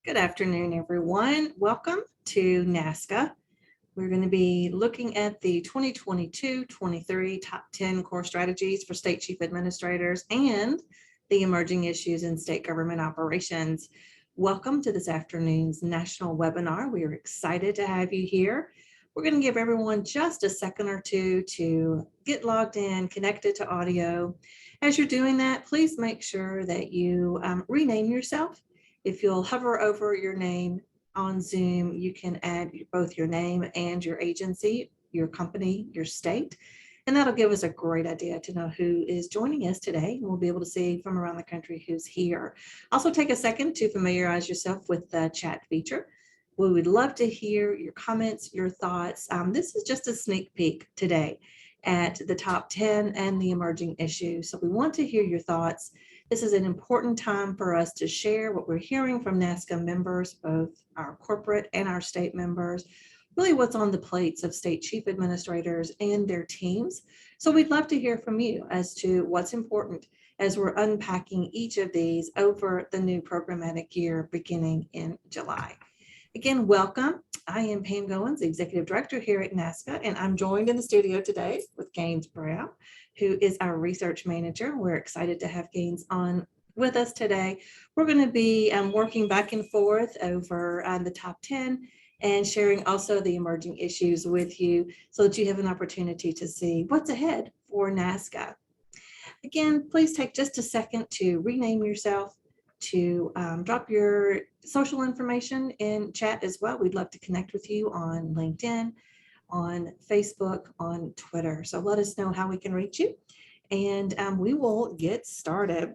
Good afternoon, everyone. Welcome to NASCA. We're going to be looking at the 2022-23 top 10 core strategies for state chief administrators and the emerging issues in state government operations. Welcome to this afternoon's national webinar. We are excited to have you here. We're going to give everyone just a second or two to get logged in, connected to audio. As you're doing that, please make sure that you rename yourself. If you'll hover over your name on Zoom, you can add both your name and your agency, your company, your state, and that'll give us a great idea to know who is joining us today. And we'll be able to see from around the country who's here. Also take a second to familiarize yourself with the chat feature. We would love to hear your comments, your thoughts. This is just a sneak peek today at the top 10 and the emerging issues. So we want to hear your thoughts. This is an important time for us to share what we're hearing from NASCA members, both our corporate and our state members, really what's on the plates of state chief administrators and their teams. So we'd love to hear from you as to what's important as we're unpacking each of these over the new programmatic year beginning in July. Again, welcome. I am Pam Goins, the Executive Director here at NASCA, and I'm joined in the studio today with Gaines Brown, who is our Research Manager. We're excited to have Gaines on with us today. We're going to be working back and forth over the top 10 and sharing also the emerging issues with you so that you have an opportunity to see what's ahead for NASCA. Again, please take just a second to rename yourself, to drop your social information in chat as well. We'd love to connect with you on LinkedIn, on Facebook, on Twitter. So let us know how we can reach you, and we will get started.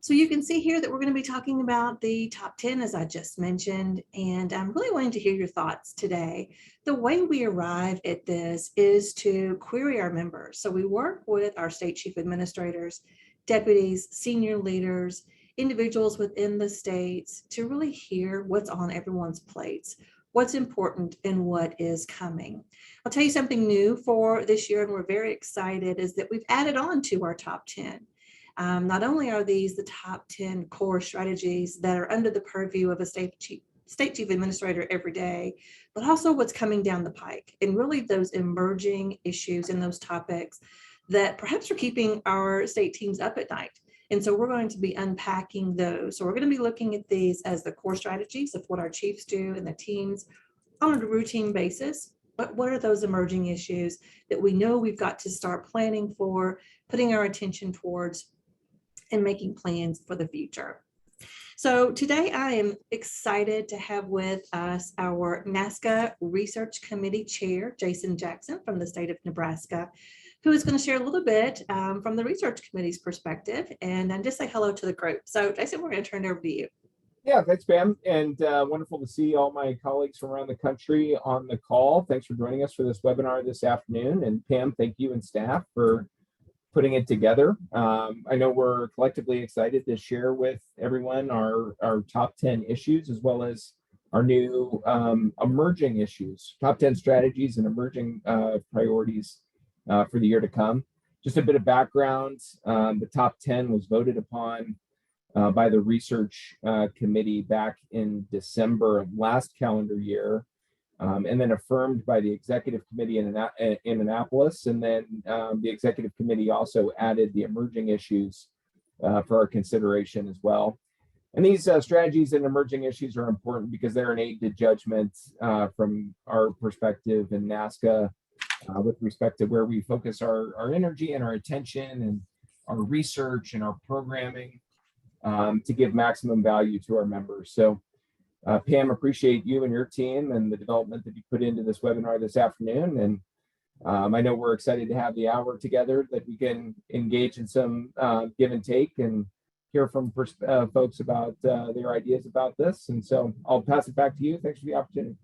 So you can see here that we're going to be talking about the top 10, as I just mentioned, and I'm really wanting to hear your thoughts today. The way we arrive at this is to query our members. So we work with our state chief administrators, deputies, senior leaders, individuals within the states to really hear what's on everyone's plates, what's important and what is coming. I'll tell you something new for this year, and we're very excited, is that we've added on to our top 10. Not only are these the top 10 core strategies that are under the purview of a state chief administrator every day, but also what's coming down the pike and really those emerging issues and those topics that perhaps are keeping our state teams up at night. And so we're going to be unpacking those. So we're going to be looking at these as the core strategies of what our chiefs do and the teams on a routine basis. But what are those emerging issues that we know we've got to start planning for, putting our attention towards, and making plans for the future? So today I am excited to have with us our NASCA Research Committee Chair, Jason Jackson from the state of Nebraska, who is going to share a little bit from the Research Committee's perspective and just say hello to the group. So Jason, we're going to turn it over to you. Yeah, thanks, Pam, and wonderful to see all my colleagues from around the country on the call. Thanks for joining us for this webinar this afternoon. And Pam, thank you and staff for putting it together. I know we're collectively excited to share with everyone our top 10 issues, as well as our new emerging issues, top 10 strategies and emerging priorities for the year to come. Just a bit of background, the top 10 was voted upon by the Research Committee back in December of last calendar year, and then affirmed by the Executive Committee in Annapolis. And then the Executive Committee also added the emerging issues for our consideration as well. And these strategies and emerging issues are important because they're an aid to judgment from our perspective in NASCA with respect to where we focus our energy and our attention and our research and our programming to give maximum value to our members. So Pam, appreciate you and your team and the development that you put into this webinar this afternoon. And I know we're excited to have the hour together that we can engage in some give and take and hear from folks about their ideas about this. And so I'll pass it back to you. Thanks for the opportunity.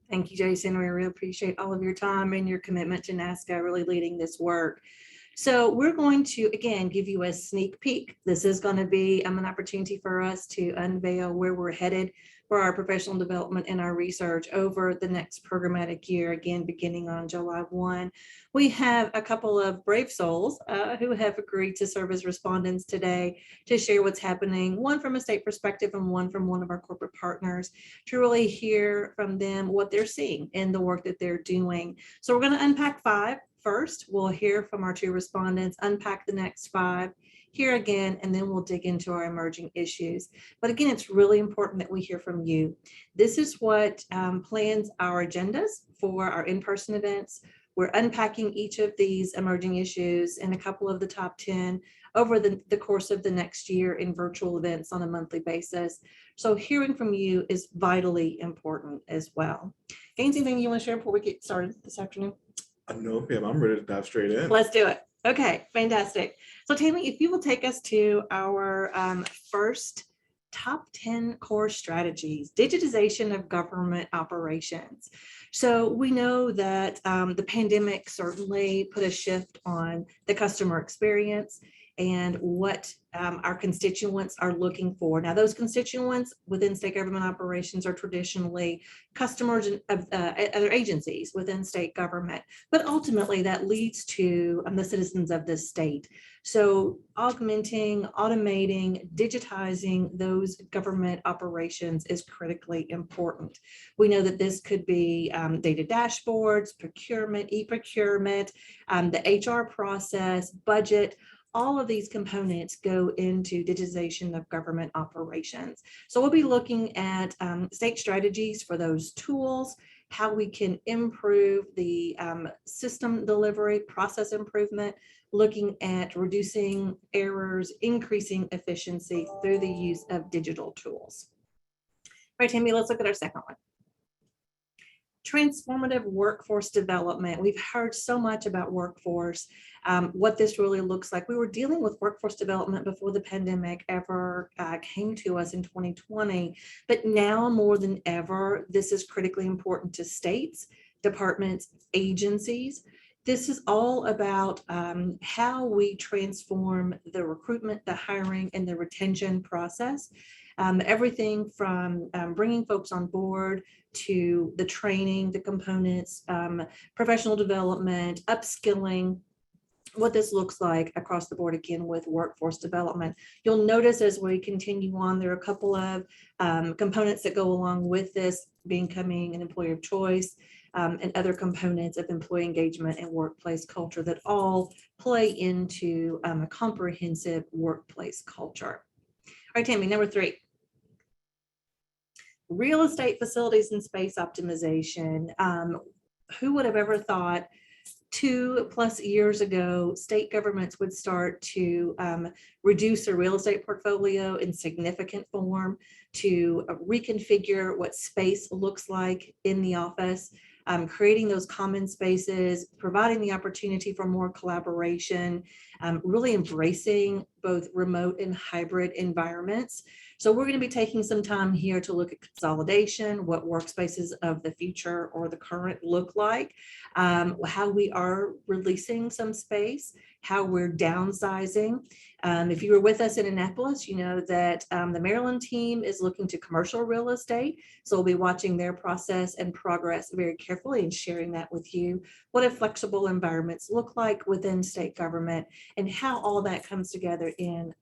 Thank you, Jason. We really appreciate all of your time and your commitment to NASCA really leading this work. So we're going to, again, give you a sneak peek. This is going to be an opportunity for us to unveil where we're headed for our professional development and our research over the next programmatic year, again, beginning on July 1. We have a couple of brave souls who have agreed to serve as respondents today to share what's happening, one from a state perspective and one from one of our corporate partners, to really hear from them what they're seeing in the work that they're doing. So we're going to unpack 5 first. We'll hear from our 2 respondents, unpack the next 5, here again, and then we'll dig into our emerging issues. But again, it's really important that we hear from you. This is what plans our agendas for our in-person events. We're unpacking each of these emerging issues and a couple of the top 10 over the course of the next year in virtual events on a monthly basis. So hearing from you is vitally important as well. Gaines, anything you want to share before we get started this afternoon? No, Pam, I'm ready to dive straight in. Let's do it. Okay, fantastic. So Tammy, if you will take us to our first top 10 core strategies, digitization of government operations. So we know that the pandemic certainly put a shift on the customer experience and what our constituents are looking for. Now, those constituents within state government operations are traditionally customers of other agencies within state government, but ultimately that leads to the citizens of this state. So augmenting, automating, digitizing those government operations is critically important. We know that this could be data dashboards, procurement, e-procurement, the HR process, budget. All of these components go into digitization of government operations. So we'll be looking at state strategies for those tools, how we can improve the system delivery, process improvement, looking at reducing errors, increasing efficiency through the use of digital tools. All right, Tammy, let's look at our second one. Transformative workforce development. We've heard so much about workforce, what this really looks like. We were dealing with workforce development before the pandemic ever came to us in 2020, but now more than ever, this is critically important to states, departments, agencies. This is all about how we transform the recruitment, the hiring, and the retention process. Everything from bringing folks on board to the training, the components, professional development, upskilling, what this looks like across the board, again, with workforce development. You'll notice as we continue on, there are a couple of components that go along with this, becoming an employer of choice, and other components of employee engagement and workplace culture that all play into a comprehensive workplace culture. All right, Tammy, number 3. Real estate facilities and space optimization. Who would have ever thought 2+ years ago, state governments would start to reduce their real estate portfolio in significant form, to reconfigure what space looks like in the office, creating those common spaces, providing the opportunity for more collaboration, really embracing both remote and hybrid environments. So we're going to be taking some time here to look at consolidation, what workspaces of the future or the current look like, how we are releasing some space, how we're downsizing. If you were with us in Annapolis, you know that the Maryland team is looking to commercial real estate. So we'll be watching their process and progress very carefully and sharing that with you. What do flexible environments look like within state government and how all that comes together in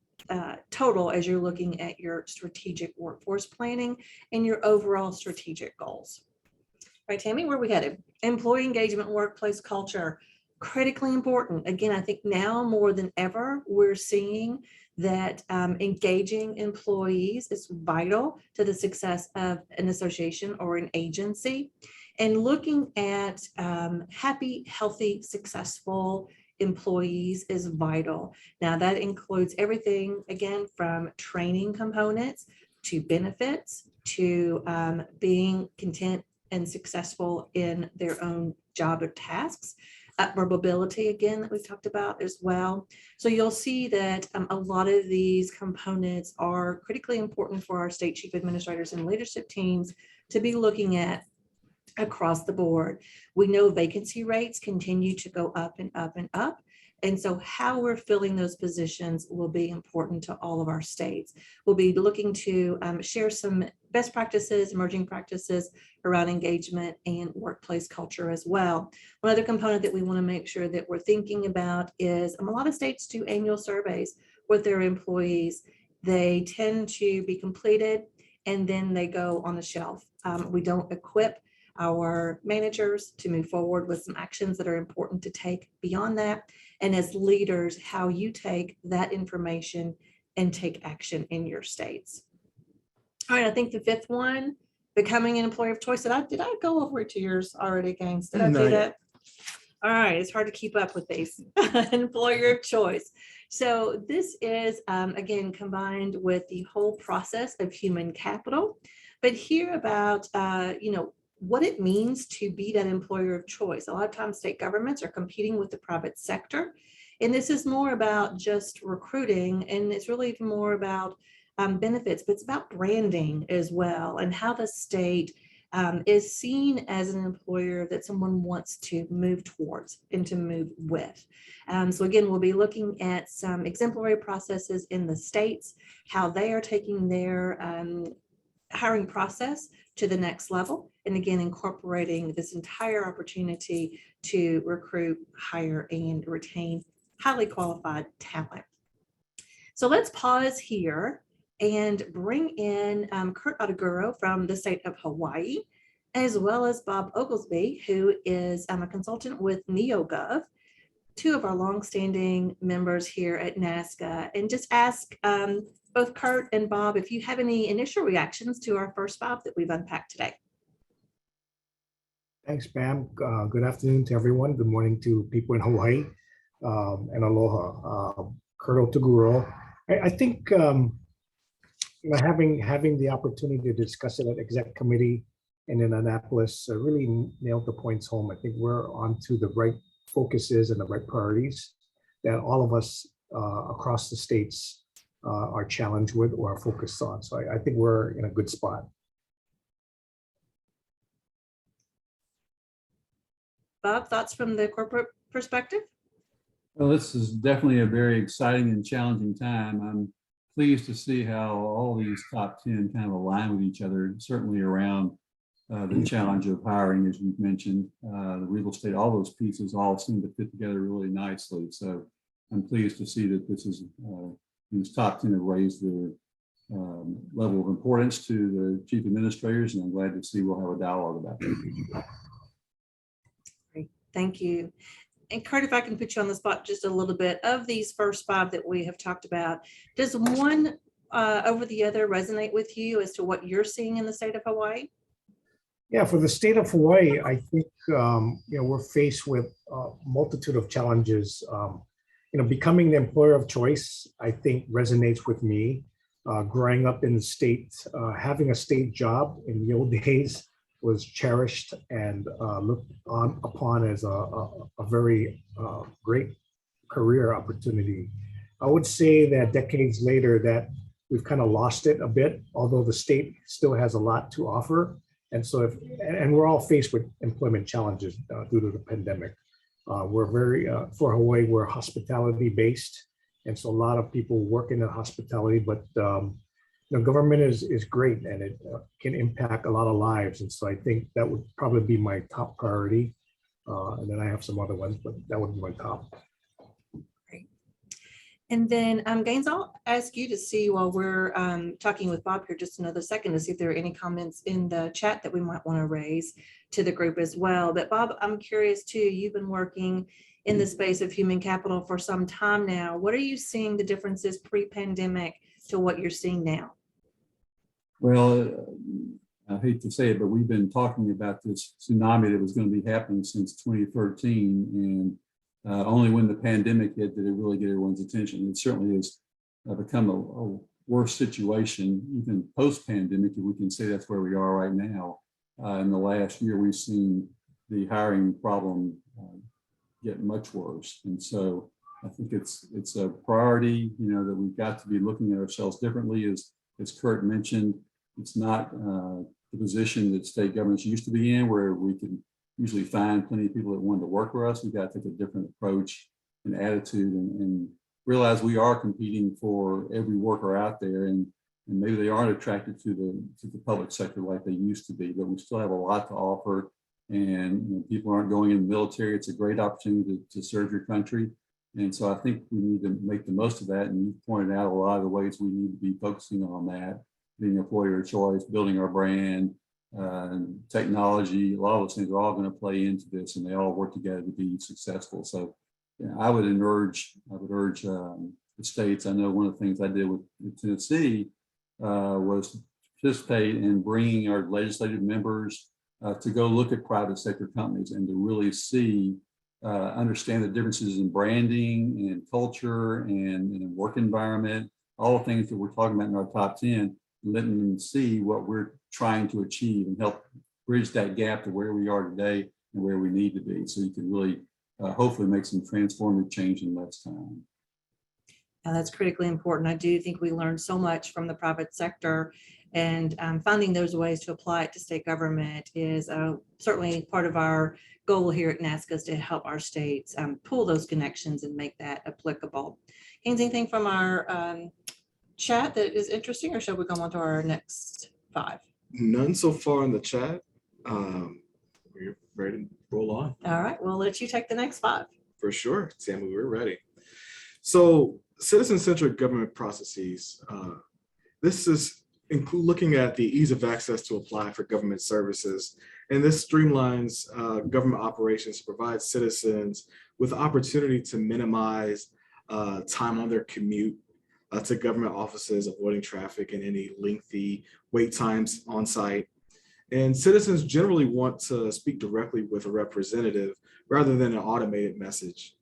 total as you're looking at your strategic workforce planning and your overall strategic goals. All right, Tammy, where are we headed? Employee engagement, workplace culture, critically important. Again, I think now more than ever, we're seeing that engaging employees is vital to the success of an association or an agency. And looking at happy, healthy, successful employees is vital. Now that includes everything, again, from training components to benefits to being content and successful in their own job or tasks. Upward mobility, again, that we've talked about as well. So you'll see that a lot of these components are critically important for our state chief administrators and leadership teams to be looking at across the board. We know vacancy rates continue to go up and up and up. And so how we're filling those positions will be important to all of our states. We'll be looking to share some best practices, emerging practices around engagement and workplace culture as well. One other component that we want to make sure that we're thinking about is a lot of states do annual surveys with their employees. They tend to be completed and then they go on the shelf. We don't equip our managers to move forward with some actions that are important to take beyond that. And as leaders, how you take that information and take action in your states. All right, I think the fifth one, becoming an employer of choice. Did I go over it to yours already, Gaines? Did I do that? All right, it's hard to keep up with these. Employer of choice. So this is, again, combined with the whole process of human capital, but hear about, what it means to be that employer of choice. A lot of times state governments are competing with the private sector. And this is more about just recruiting, and it's really even more about benefits, but it's about branding as well, and how the state is seen as an employer that someone wants to move towards and to move with. So again, we'll be looking at some exemplary processes in the states, how they are taking their hiring process to the next level, and again, incorporating this entire opportunity to recruit, hire, and retain highly qualified talent. So let's pause here and bring in Kurt Adaguro from the state of Hawaii, as well as Bob Oglesby, who is a consultant with NeoGov, two of our longstanding members here at NASCA, and just ask both Kurt and Bob if you have any initial reactions to our first five that we've unpacked today. Thanks, Pam. Good afternoon to everyone. Good morning to people in Hawaii, and aloha. Kurt Otaguro. I think having the opportunity to discuss it at exec committee and in Annapolis really nailed the points home. I think we're onto the right focuses and the right priorities that all of us across the states are challenged with or are focused on. So I think we're in a good spot. Bob, thoughts from the corporate perspective? Well, this is definitely a very exciting and challenging time. I'm pleased to see how all these top 10 kind of align with each other, certainly around the challenge of hiring, as you've mentioned, the real estate, all those pieces all seem to fit together really nicely. So I'm pleased to see that this is, these top 10 have raised their level of importance to the chief administrators, and I'm glad to see we'll have a dialogue about that. Great, thank you. And Kurt, if I can put you on the spot just a little bit, of these first five that we have talked about, does one over the other resonate with you as to what you're seeing in the state of Hawaii? Yeah, for the state of Hawaii, I think we're faced with a multitude of challenges. Becoming the employer of choice, I think, resonates with me. Growing up in the state, having a state job in the old days was cherished and looked upon as a very great career opportunity. I would say that decades later that we've kind of lost it a bit, although the state still has a lot to offer. And so and we're all faced with employment challenges due to the pandemic. We're very, for Hawaii, we're hospitality based. And so a lot of people work in the hospitality, but government is great and it can impact a lot of lives. And so I think that would probably be my top priority. And then I have some other ones, but that would be my top. Great. And then Gaines, I'll ask you to see while we're talking with Bob here just another second to see if there are any comments in the chat that we might want to raise to the group as well. But Bob, I'm curious too, you've been working in the space of human capital for some time now. What are you seeing the differences pre-pandemic to what you're seeing now? Well, I hate to say it, but we've been talking about this tsunami that was going to be happening since 2013, and only when the pandemic hit did it really get everyone's attention. It certainly has become a worse situation, even post-pandemic, if we can say that's where we are right now. In the last year, we've seen the hiring problem get much worse, and so I think it's a priority, that we've got to be looking at ourselves differently. As Kurt mentioned, it's not the position that state governments used to be in, where we can usually find plenty of people that want to work for us. We've got to take a different approach and attitude, and realize we are competing for every worker out there, and maybe they aren't attracted to the public sector like they used to be, but we still have a lot to offer. And people aren't going in the military. It's a great opportunity to serve your country. And so I think we need to make the most of that. And you pointed out a lot of the ways we need to be focusing on that, being employer of choice, building our brand, technology. A lot of those things are all going to play into this, and they all work together to be successful. So I would urge the states. I know one of the things I did with Tennessee was to participate in bringing our legislative members to go look at private sector companies and to really see, understand the differences in branding and culture and work environment, all the things that we're talking about in our top 10, letting them see what we're trying to achieve and help bridge that gap to where we are today and where we need to be. So you can really hopefully make some transformative change in less time. And that's critically important. I do think we learned so much from the private sector, and finding those ways to apply it to state government is certainly part of our goal here at NASCA, is to help our states pull those connections and make that applicable. Haynes, anything from our chat that is interesting, or shall we go on to our next 5? None so far in the chat. We're ready to roll on. All right, we'll let you take the next 5. For sure, Tammy, we're ready. So citizen-centric government processes. This is looking at the ease of access to apply for government services. And this streamlines government operations to provide citizens with the opportunity to minimize time on their commute to government offices, avoiding traffic and any lengthy wait times on site. And citizens generally want to speak directly with a representative rather than an automated message.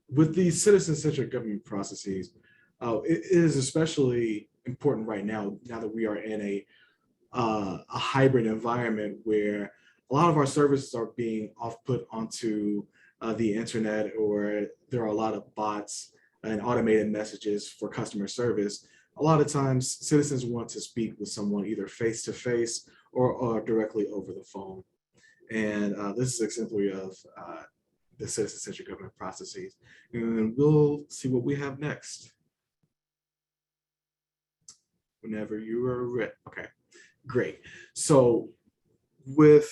With these citizen-centric government processes, it is especially important right now that we are in a hybrid environment where a lot of our services are being put onto the internet, or there are a lot of bots and automated messages for customer service. A lot of times citizens want to speak with someone either face-to-face or directly over the phone. And this is exemplary of the citizen-centric government processes. And we'll see what we have next. Whenever you are ready. Okay, great. So with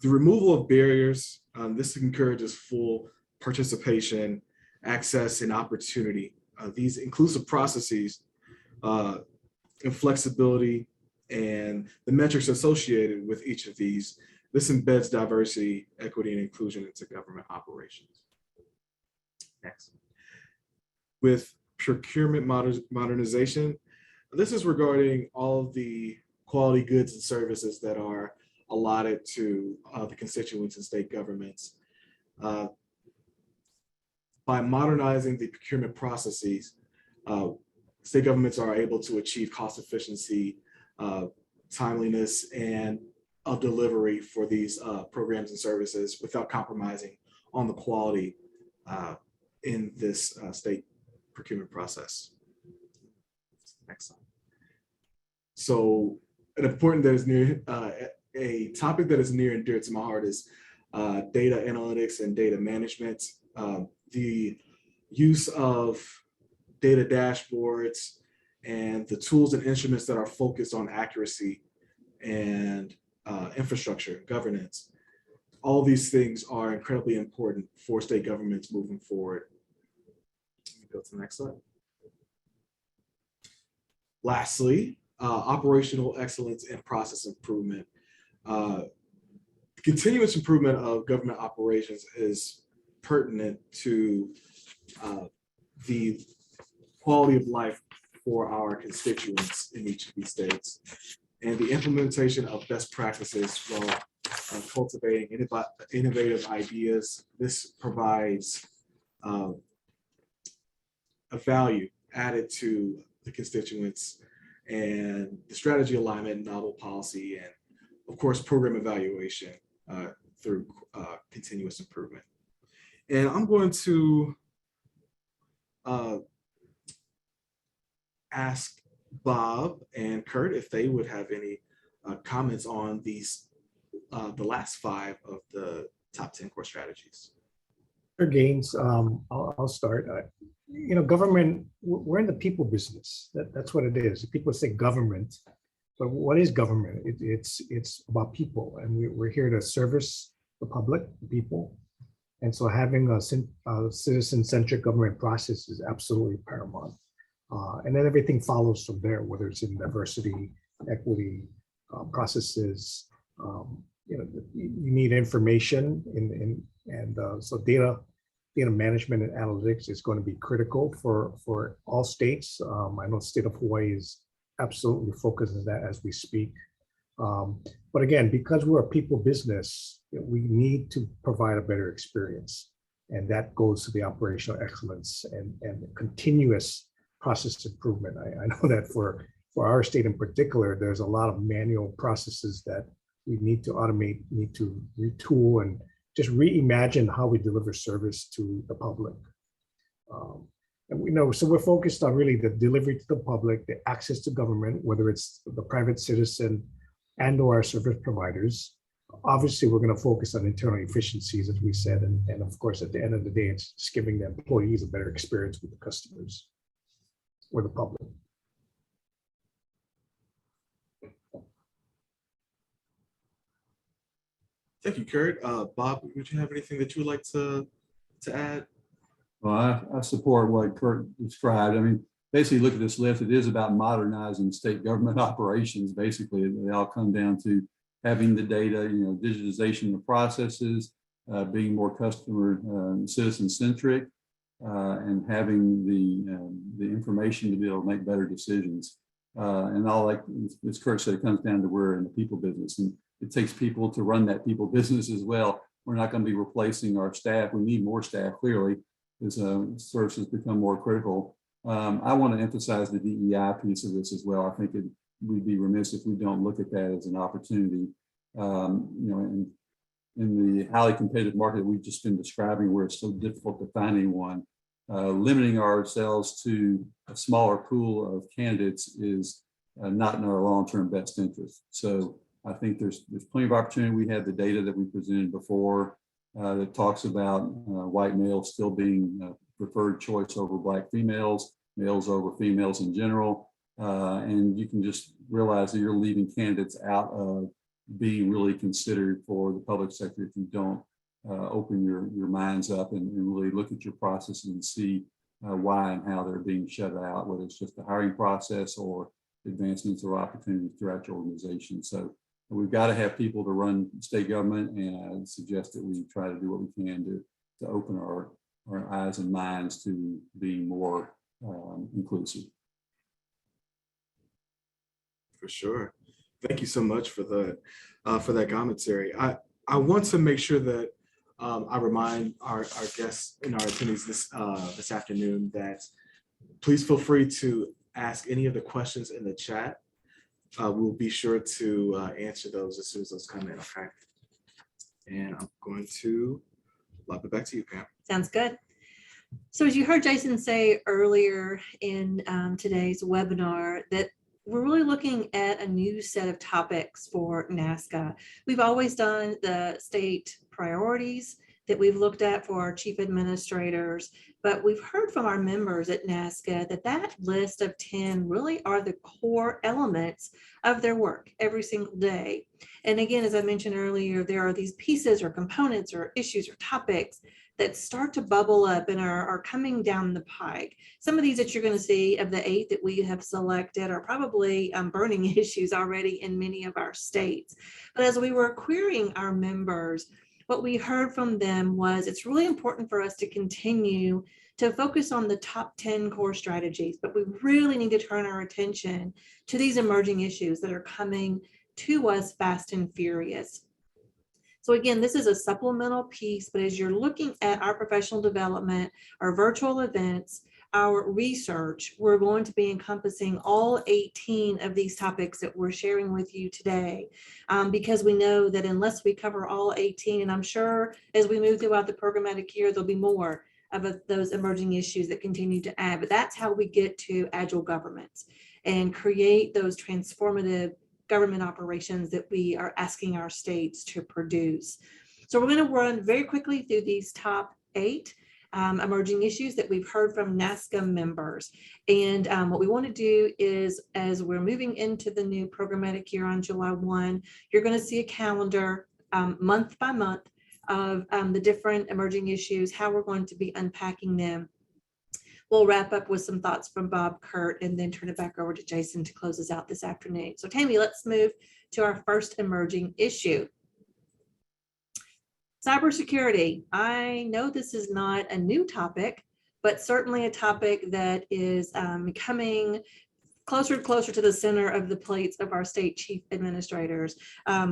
the removal of barriers, this encourages full participation, access, and opportunity. These inclusive processes and flexibility and the metrics associated with each of these, this embeds diversity, equity, and inclusion into government operations. Next. With procurement modernization, this is regarding all of the quality goods and services that are allotted to the constituents and state governments. By modernizing the procurement processes, state governments are able to achieve cost efficiency, timeliness, and of delivery for these programs and services without compromising on the quality in this state procurement process. Next slide. So an important that is near, a topic that is near and dear to my heart is data analytics and data management. The use of data dashboards and the tools and instruments that are focused on accuracy and infrastructure, governance. All these things are incredibly important for state governments moving forward. Let me go to the next slide. Lastly, operational excellence and process improvement. Continuous improvement of government operations is pertinent to the quality of life for our constituents in each of these states, and the implementation of best practices while cultivating innovative ideas. This provides a value added to the constituents, and the strategy alignment, novel policy, and of course, program evaluation through continuous improvement. And I'm going to ask Bob and Kurt if they would have any comments on these, the last 5 of the top 10 core strategies? Gaines, I'll start. Government, we're in the people business. That's what it is. People say government, but what is government? It's about people, and we're here to service the public, the people. And so having a citizen-centric government process is absolutely paramount. And then everything follows from there, whether it's in diversity, equity, processes. You need information so data management and analytics is going to be critical for all states. I know the state of Hawaii is absolutely focused on that as we speak. But again, because we're a people business, we need to provide a better experience. And that goes to the operational excellence and continuous process improvement. I know that for our state in particular, there's a lot of manual processes that we need to automate, need to retool, and just reimagine how we deliver service to the public. So we're focused on really the delivery to the public, the access to government, whether it's the private citizen and or our service providers. Obviously, we're going to focus on internal efficiencies, as we said, and of course, at the end of the day, it's just giving the employees a better experience with the customers or the public. Thank you, Kurt. Bob, would you have anything that you would like to add? Well, I support what Kurt described. I mean, basically, look at this list. It is about modernizing state government operations. Basically, they all come down to having the data, digitization of processes, being more customer citizen centric, and having the information to be able to make better decisions. And all, like as Kurt said, it comes down to we're in the people business, and it takes people to run that people business as well. We're not going to be replacing our staff. We need more staff, clearly, as services become more critical. I want to emphasize the DEI piece of this as well. I think we'd be remiss if we don't look at that as an opportunity. In the highly competitive market we've just been describing, where it's so difficult to find anyone, limiting ourselves to a smaller pool of candidates is not in our long-term best interest. So I think there's plenty of opportunity. We had the data that we presented before that talks about white males still being preferred choice over Black females, males over females in general. And you can just realize that you're leaving candidates out of being really considered for the public sector if you don't open your minds up and really look at your processes and see why and how they're being shut out, whether it's just the hiring process or advancements or opportunities throughout your organization. So we've got to have people to run state government, and I suggest that we try to do what we can to open our eyes and minds to being more inclusive. For sure. Thank you so much for that commentary. I want to make sure that I remind our guests and our attendees this afternoon that please feel free to ask any of the questions in the chat. We'll be sure to answer those as soon as those come in, okay? And I'm going to lob it back to you, Pam. Sounds good. So as you heard Jason say earlier in today's webinar, that we're really looking at a new set of topics for NASCA. We've always done the state priorities that we've looked at for our chief administrators, but we've heard from our members at NASCA that list of 10 really are the core elements of their work every single day. And again, as I mentioned earlier, there are these pieces or components or issues or topics that start to bubble up and are coming down the pike. Some of these that you're going to see of the 8 that we have selected are probably burning issues already in many of our states. But as we were querying our members, what we heard from them was it's really important for us to continue to focus on the top 10 core strategies, but we really need to turn our attention to these emerging issues that are coming to us fast and furious. So again, this is a supplemental piece, but as you're looking at our professional development, our virtual events, our research, we're going to be encompassing all 18 of these topics that we're sharing with you today, because we know that unless we cover all 18, and I'm sure as we move throughout the programmatic year, there'll be more of those emerging issues that continue to add, but that's how we get to agile governments and create those transformative government operations that we are asking our states to produce. So we're going to run very quickly through these top 8 emerging issues that we've heard from NASCA members. And what we want to do is, as we're moving into the new programmatic year on July 1, you're going to see a calendar month by month of the different emerging issues, how we're going to be unpacking them. We'll wrap up with some thoughts from Bob, Kurt, and then turn it back over to Jason to close us out this afternoon. So Tammy, let's move to our first emerging issue. Cybersecurity. I know this is not a new topic, but certainly a topic that is becoming closer and closer to the center of the plates of our state chief administrators.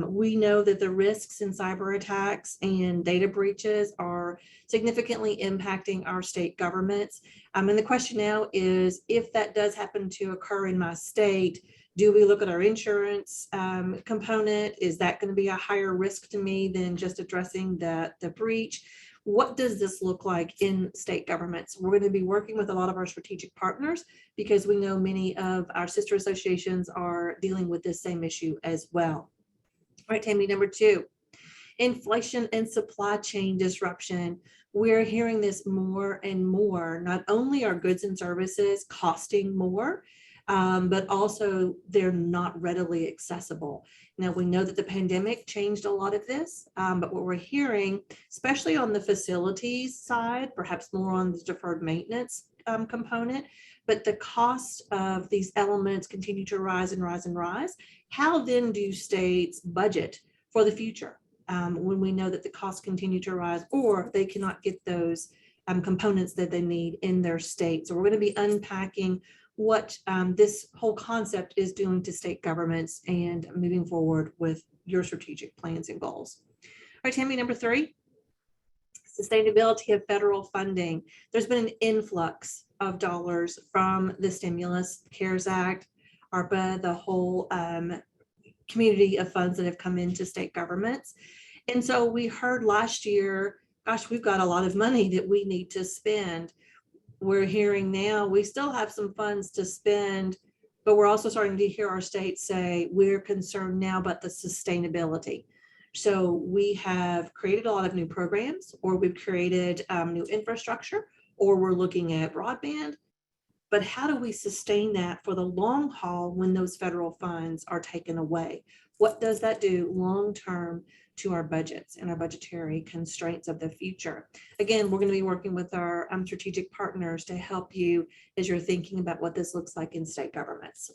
We know that the risks in cyber attacks and data breaches are significantly impacting our state governments. And the question now is, if that does happen to occur in my state, do we look at our insurance component? Is that going to be a higher risk to me than just addressing the breach? What does this look like in state governments? We're going to be working with a lot of our strategic partners because we know many of our sister associations are dealing with this same issue as well. All right, Tammy, number 2, inflation and supply chain disruption. We're hearing this more and more. Not only are goods and services costing more, but also they're not readily accessible. Now, we know that the pandemic changed a lot of this, but what we're hearing, especially on the facilities side, perhaps more on the deferred maintenance component, but the cost of these elements continue to rise and rise and rise. How then do states budget for the future when we know that the costs continue to rise or they cannot get those components that they need in their state? So we're going to be unpacking what this whole concept is doing to state governments and moving forward with your strategic plans and goals. All right, Tammy, number 3, sustainability of federal funding. There's been an influx of dollars from the stimulus, CARES Act, ARPA, the whole community of funds that have come into state governments. And so we heard last year, gosh, we've got a lot of money that we need to spend. We're hearing now we still have some funds to spend, but we're also starting to hear our states say we're concerned now about the sustainability. So we have created a lot of new programs, or we've created new infrastructure, or we're looking at broadband. But how do we sustain that for the long haul when those federal funds are taken away? What does that do long term to our budgets and our budgetary constraints of the future? Again, we're going to be working with our strategic partners to help you as you're thinking about what this looks like in state governments.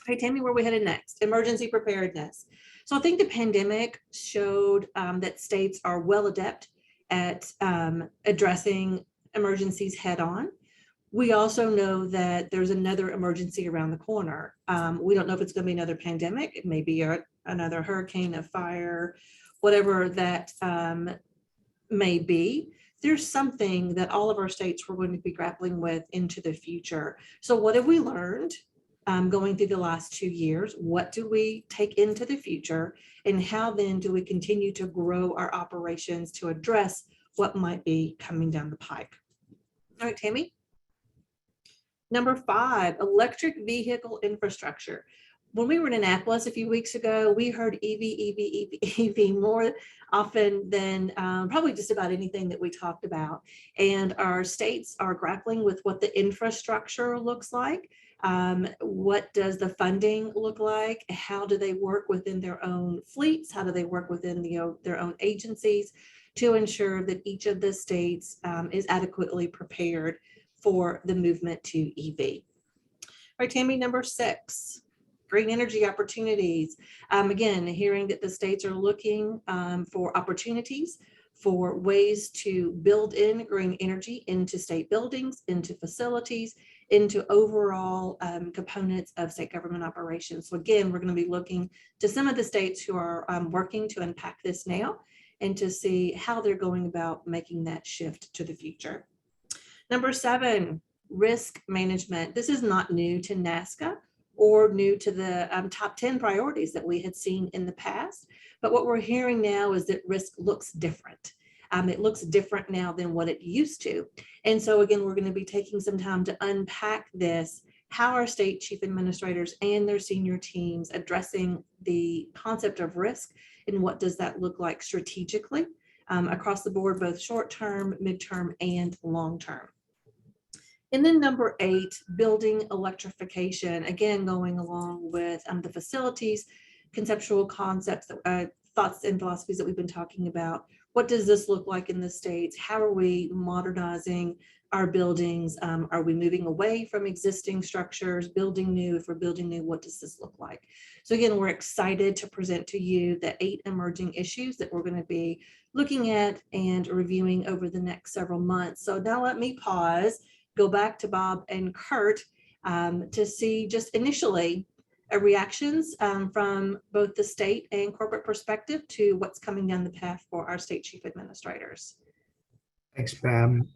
Okay, Tammy, where are we headed next? Emergency preparedness. So I think the pandemic showed that states are well adept at addressing emergencies head on. We also know that there's another emergency around the corner. We don't know if it's going to be another pandemic. It may be another hurricane, a fire, whatever that may be. There's something that all of our states were going to be grappling with into the future. So what have we learned going through the last 2 years? What do we take into the future? And how then do we continue to grow our operations to address what might be coming down the pike? All right, Tammy. Number 5, electric vehicle infrastructure. When we were in Annapolis a few weeks ago, we heard EV more often than probably just about anything that we talked about. And our states are grappling with what the infrastructure looks like. What does the funding look like? How do they work within their own fleets? How do they work within their own agencies to ensure that each of the states is adequately prepared for the movement to EV? All right, Tammy, number 6, green energy opportunities. Again, hearing that the states are looking for opportunities for ways to build in green energy into state buildings, into facilities, into overall components of state government operations. So again, we're going to be looking to some of the states who are working to unpack this now and to see how they're going about making that shift to the future. Number 7, risk management. This is not new to NASCA or new to the top 10 priorities that we had seen in the past. But what we're hearing now is that risk looks different. It looks different now than what it used to. And so again, we're going to be taking some time to unpack this, how our state chief administrators and their senior teams addressing the concept of risk and what does that look like strategically across the board, both short-term, midterm, and long-term. And then number 8, building electrification, again, going along with the facilities, conceptual concepts, thoughts and philosophies that we've been talking about. What does this look like in the States? How are we modernizing our buildings? Are we moving away from existing structures, building new? If we're building new, what does this look like? So again, we're excited to present to you the 8 emerging issues that we're going to be looking at and reviewing over the next several months. So now let me pause, go back to Bob and Kurt to see just initially reactions from both the state and corporate perspective to what's coming down the path for our state chief administrators. Thanks, Pam.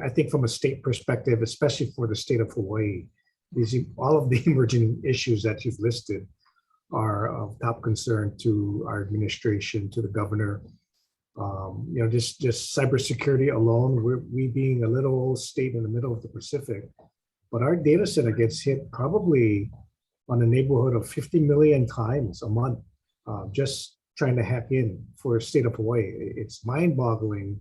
I think from a state perspective, especially for the state of Hawaii, all of the emerging issues that you've listed are of top concern to our administration, to the governor. Just cybersecurity alone, we being a little state in the middle of the Pacific, but our data center gets hit probably on a neighborhood of 50 million times a month, just trying to hack in for the state of Hawaii. It's mind-boggling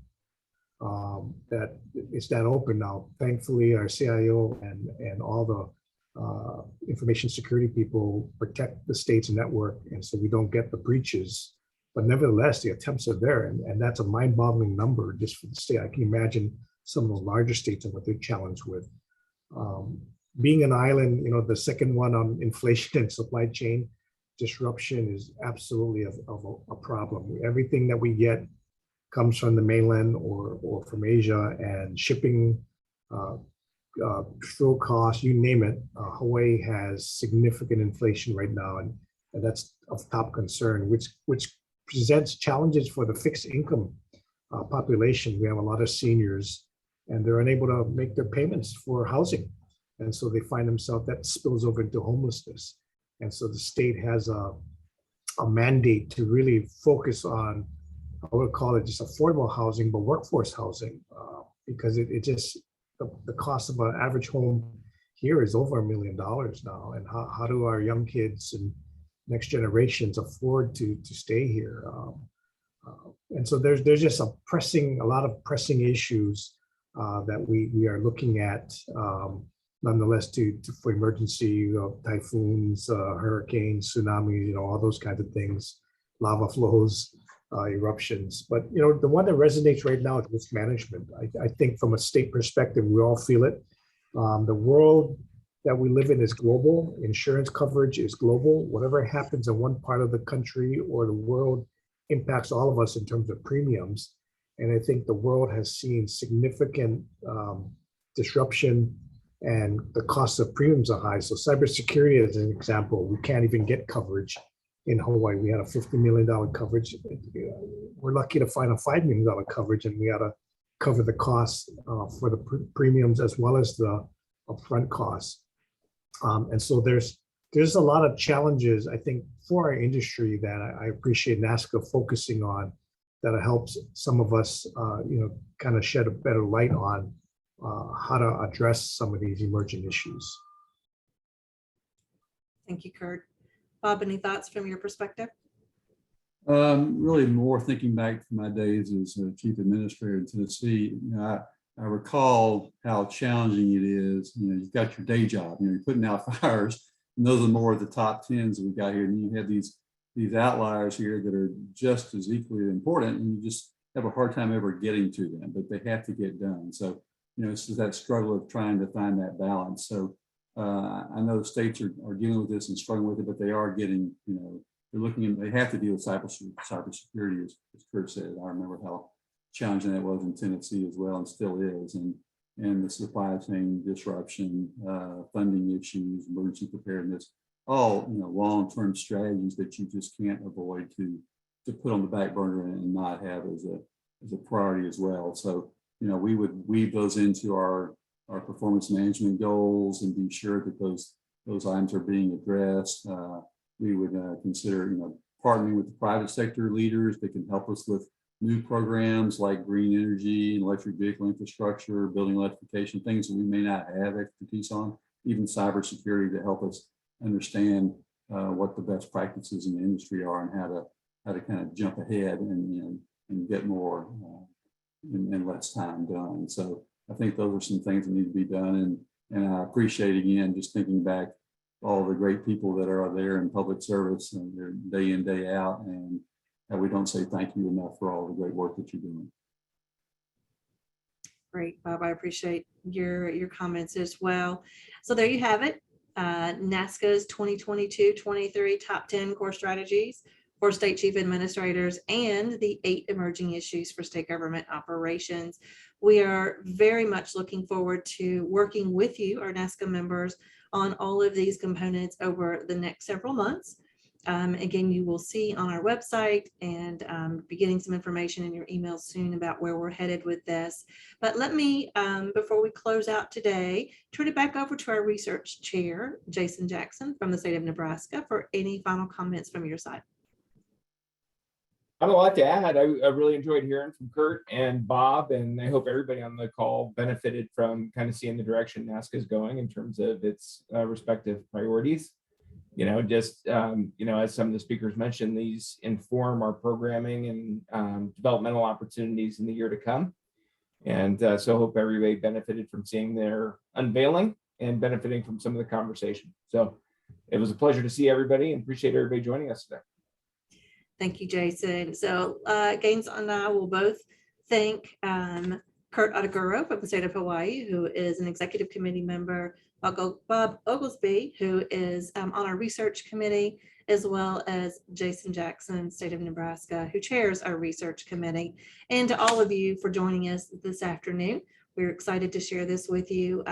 that it's that open now. Thankfully, our CIO and all the information security people protect the state's network, and so we don't get the breaches. But nevertheless, the attempts are there, and that's a mind-boggling number just for the state. I can imagine some of the larger states and what they're challenged with. Being an island, the second one on inflation and supply chain disruption is absolutely a problem. Everything that we get comes from the mainland or from Asia, and shipping, fuel costs, you name it. Hawaii has significant inflation right now, and that's of top concern, which presents challenges for the fixed income population. We have a lot of seniors, and they're unable to make their payments for housing. And so they find themselves, that spills over into homelessness. And so the state has a mandate to really focus on, I would call it just affordable housing, but workforce housing, because it just, the cost of an average home here is over $1 million now. And how do our young kids and next generations afford to stay here? And so there's just a lot of pressing issues that we are looking at, nonetheless, for emergency, typhoons, hurricanes, tsunamis, all those kinds of things, lava flows, eruptions. But the one that resonates right now is risk management. I think from a state perspective, we all feel it. The world that we live in is global. Insurance coverage is global. Whatever happens in one part of the country or the world impacts all of us in terms of premiums. And I think the world has seen significant disruption, and the cost of premiums are high. So cybersecurity, as an example, we can't even get coverage in Hawaii. We had a $50 million coverage. We're lucky to find a $5 million coverage, and we got to cover the costs for the premiums as well as the upfront costs. And so there's a lot of challenges, I think, for our industry that I appreciate NASCA focusing on, that helps some of us, kind of shed a better light on how to address some of these emerging issues. Thank you, Kurt. Bob, any thoughts from your perspective? Really more thinking back to my days as a chief administrator in Tennessee. I recall how challenging it is. You've got your day job, you're putting out fires, and those are more of the top 10s that we've got here. And you have these outliers here that are just as equally important, and you just have a hard time ever getting to them, but they have to get done. So, it's that struggle of trying to find that balance. So I know the states are dealing with this and struggling with it, but they are getting, they're looking at, they have to deal with cybersecurity, as Kurt said. I remember how challenging that was in Tennessee as well, and still is. And the supply chain disruption, funding issues, emergency preparedness, all long-term strategies that you just can't avoid to put on the back burner and not have as a priority as well. So we would weave those into our performance management goals and be sure that those items are being addressed. We would consider partnering with the private sector leaders that can help us with new programs like green energy and electric vehicle infrastructure, building electrification, things that we may not have expertise on, even cybersecurity, to help us understand what the best practices in the industry are and how to kind of jump ahead and get more in less time done. So I think those are some things that need to be done. And I appreciate, again, just thinking back all the great people that are there in public service and they're day in, day out, and we don't say thank you enough for all the great work that you're doing. Great, Bob. I appreciate your comments as well. So there you have it. NASCA's 2022-23 top 10 core strategies for state chief administrators and the 8 emerging issues for state government operations. We are very much looking forward to working with you, our NASCA members, on all of these components over the next several months. Again, you will see on our website and be getting some information in your emails soon about where we're headed with this. But let me, before we close out today, turn it back over to our research chair, Jason Jackson from the state of Nebraska, for any final comments from your side. I have a lot to add. I really enjoyed hearing from Kurt and Bob, and I hope everybody on the call benefited from kind of seeing the direction NASCA is going in terms of its respective priorities. As some of the speakers mentioned, these inform our programming and developmental opportunities in the year to come. And so I hope everybody benefited from seeing their unveiling and benefiting from some of the conversation. So it was a pleasure to see everybody and appreciate everybody joining us today. Thank you, Jason. So Gaines and I will both thank Kurt Adaguro from the state of Hawaii, who is an executive committee member, Bob Oglesby, who is on our research committee, as well as Jason Jackson, state of Nebraska, who chairs our research committee, and to all of you for joining us this afternoon. We're excited to share this with you.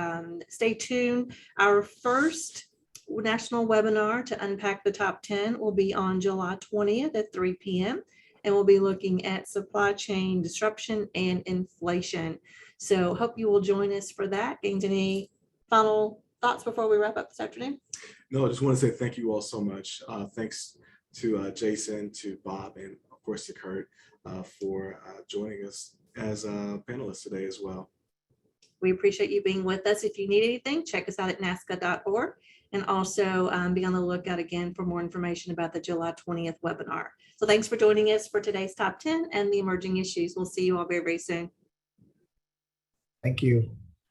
Stay tuned. Our first national webinar to unpack the top 10 will be on July 20th at 3 p.m. and we'll be looking at supply chain disruption and inflation. So hope you will join us for that. Gaines, any final thoughts before we wrap up this afternoon? No, I just want to say thank you all so much. Thanks to Jason, to Bob, and of course to Kurt for joining us as panelists today as well. We appreciate you being with us. If you need anything, check us out at nasca.org. And also be on the lookout again for more information about the July 20th webinar. So thanks for joining us for today's top 10 and the emerging issues. We'll see you all very, very soon. Thank you.